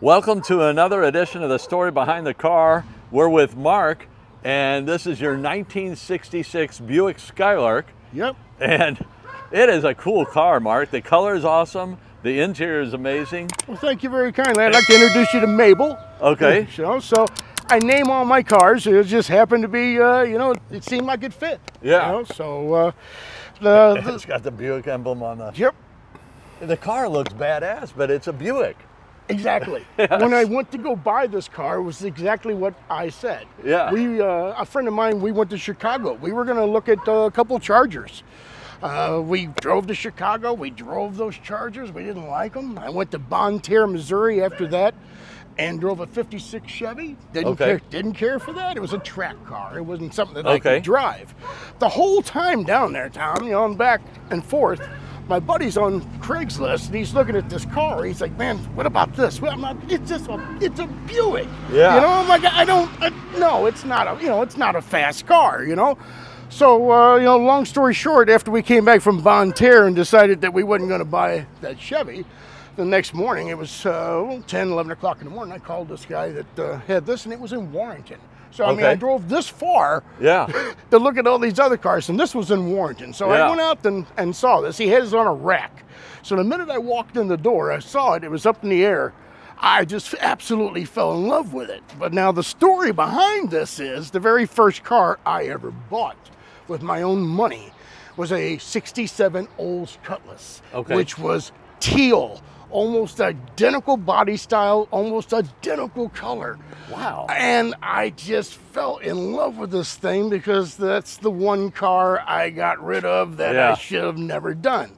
Welcome to another edition of The Story Behind the Car. We're with Mark, and this is your 1966 Buick Skylark. Yep. And it is a cool car, Mark. The color is awesome. The interior is amazing. Well, thank you very kindly. I'd like to introduce you to Mayble. Okay. So I name all my cars. It just happened to be, it seemed like it fit. Yeah. It's got the Buick emblem on the... Yep. The car looks badass, but it's a Buick. Exactly. Yes. When I went to go buy this car, it was exactly what I said. Yeah. A friend of mine, we went to Chicago. We were going to look at a couple Chargers. We drove to Chicago. We drove those Chargers. We didn't like them. I went to Bonne Terre, Missouri after that and drove a 56 Chevy. Didn't care for that. It was a track car. It wasn't something that I could drive. The whole time down there, Tom, I'm back and forth. My buddy's on Craigslist and he's looking at this car. He's like, "Man, what about this?" Well, it's a Buick. Yeah. I'm like, no, it's not a fast car, So, long story short, after we came back from Bonne Terre and decided that we wasn't going to buy that Chevy, the next morning, it was 10, 11 o'clock in the morning, I called this guy that had this, and it was in Warrenton. So, I drove this far to look at all these other cars, and this was in Warrenton. So I went out and saw this. He had it on a rack. So the minute I walked in the door, I saw it. It was up in the air. I just absolutely fell in love with it. But now the story behind this is the very first car I ever bought with my own money was a 67 Olds Cutlass, which was teal. Almost identical body style, almost identical color. Wow. And I just fell in love with this thing because that's the one car I got rid of that I should have never done.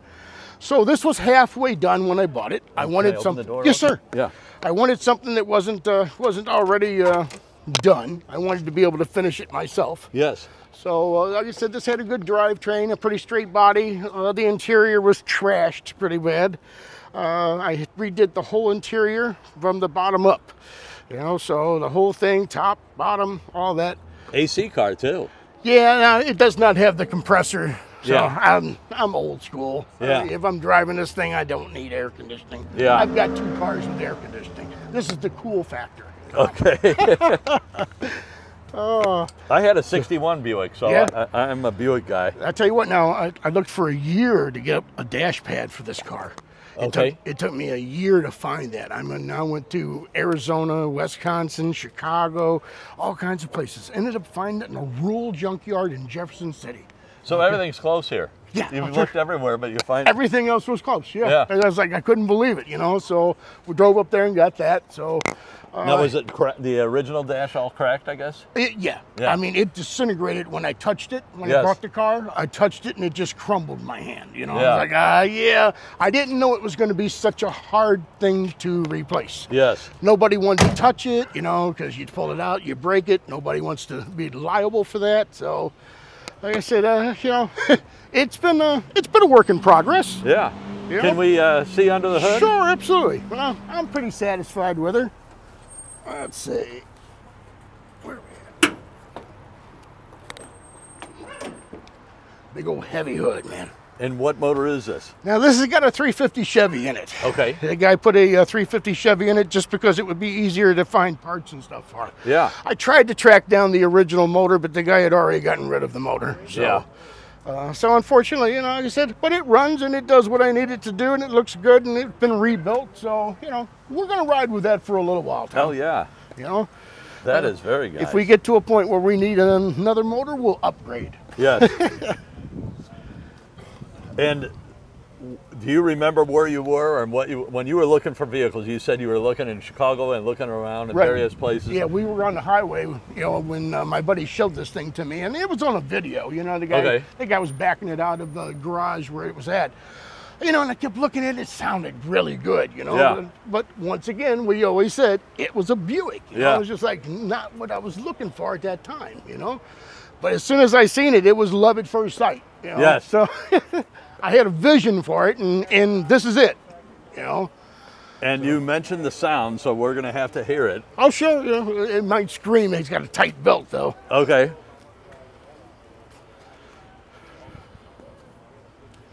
So this was halfway done when I bought it. I wanted something. Yes, sir. Yeah. I wanted something that wasn't already done. I wanted to be able to finish it myself. Yes. So like I said, this had a good drivetrain, a pretty straight body. The interior was trashed pretty bad. I redid the whole interior from the bottom up, so the whole thing, top, bottom, all that. AC car too. Yeah, it does not have the compressor, so Yeah. I'm old school. Yeah. If I'm driving this thing, I don't need air conditioning. Yeah. I've got 2 cars with air conditioning. This is the cool factor. Okay. I had a 61 Buick, so I'm a Buick guy. I tell you what, now, I looked for a year to get a dash pad for this car. It took me a year to find that. I went to Arizona, Wisconsin, Chicago, all kinds of places. Ended up finding it in a rural junkyard in Jefferson City. So everything's close here. Yeah. You've looked everywhere, but you find everything else was close. Yeah. I was like, I couldn't believe it, So we drove up there and got that. So. Now, was it the original dash all cracked, I guess? Yeah. I mean, it disintegrated when I touched it. When I bought the car, I touched it and it just crumbled in my hand. I was like, I didn't know it was going to be such a hard thing to replace. Yes. Nobody wanted to touch it, because you pull it out, you break it. Nobody wants to be liable for that. So, like I said, it's been a work in progress. Yeah. Can we see under the hood? Sure, absolutely. Well, I'm pretty satisfied with her. Let's see. Where are we at? Big old heavy hood, man. And what motor is this? Now, this has got a 350 Chevy in it. Okay. The guy put a 350 Chevy in it just because it would be easier to find parts and stuff for. Yeah. I tried to track down the original motor, but the guy had already gotten rid of the motor. So, so unfortunately, like I said, but it runs and it does what I need it to do, and it looks good, and it's been rebuilt. So, we're going to ride with that for a little while, Tom. Hell yeah. That is very good. If we get to a point where we need another motor, we'll upgrade. Yes. And do you remember where you were and when you were looking for vehicles? You said you were looking in Chicago and looking around in various places. Yeah, we were on the highway, when my buddy showed this thing to me, and it was on a video. The guy was backing it out of the garage where it was at. And I kept looking at it. It sounded really good, Yeah. But once again, we always said it was a Buick. Yeah. It was just like not what I was looking for at that time, But as soon as I seen it, it was love at first sight. Yes. So I had a vision for it, and this is it, And you mentioned the sound, so we're going to have to hear it. Oh, sure. It might scream. It's got a tight belt, though. Okay.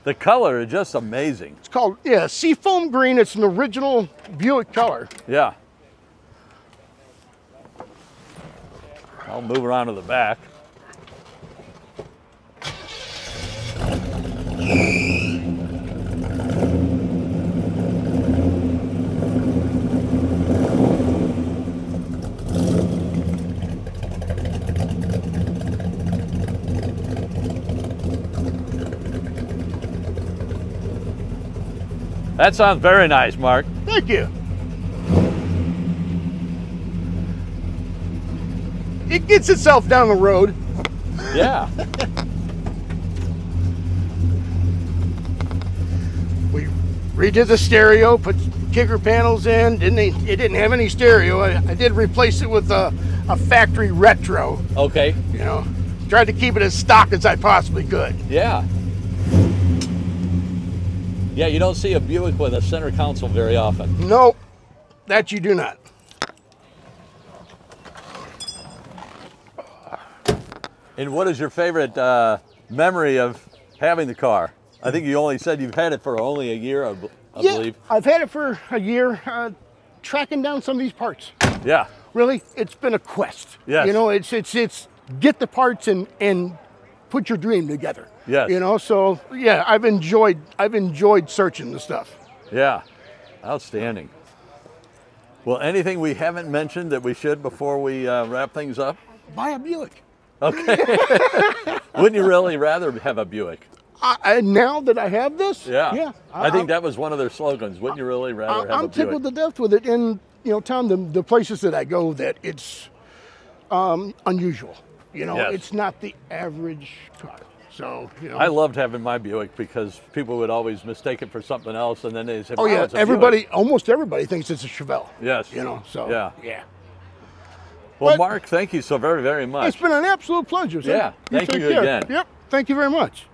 The color is just amazing. It's called, Sea Foam Green. It's an original Buick color. Yeah. I'll move around to the back. That sounds very nice, Mark. Thank you. It gets itself down the road. Yeah. We redid the stereo, put kicker panels in. It didn't have any stereo. I did replace it with a factory retro. Okay. You know, tried to keep it as stock as I possibly could. Yeah. Yeah, you don't see a Buick with a center console very often. No, that you do not. And what is your favorite memory of having the car? I think you only said you've had it for only a year, I believe. I've had it for a year, tracking down some of these parts. Yeah. Really, it's been a quest. Yes. You know, it's get the parts and put your dream together. Yes. You know, so yeah, I've enjoyed searching the stuff. Yeah. Outstanding. Well, anything we haven't mentioned that we should before we wrap things up? Buy a Buick. Okay. Wouldn't you really rather have a Buick? Now that I have this, yeah. I think that was one of their slogans. Wouldn't you really rather have a Buick? I'm tickled to death with it. And you know, Tom, the places that I go, that it's unusual. You know, Yes. It's not the average car. So, you know. I loved having my Buick because people would always mistake it for something else, and then they say, "Oh yeah, it's a Buick." Almost everybody thinks it's a Chevelle." Yes. You know, so yeah. Well, Mark, thank you so very, very much. It's been an absolute pleasure, sir. Yeah, thank you take care. again. Yep, thank you very much.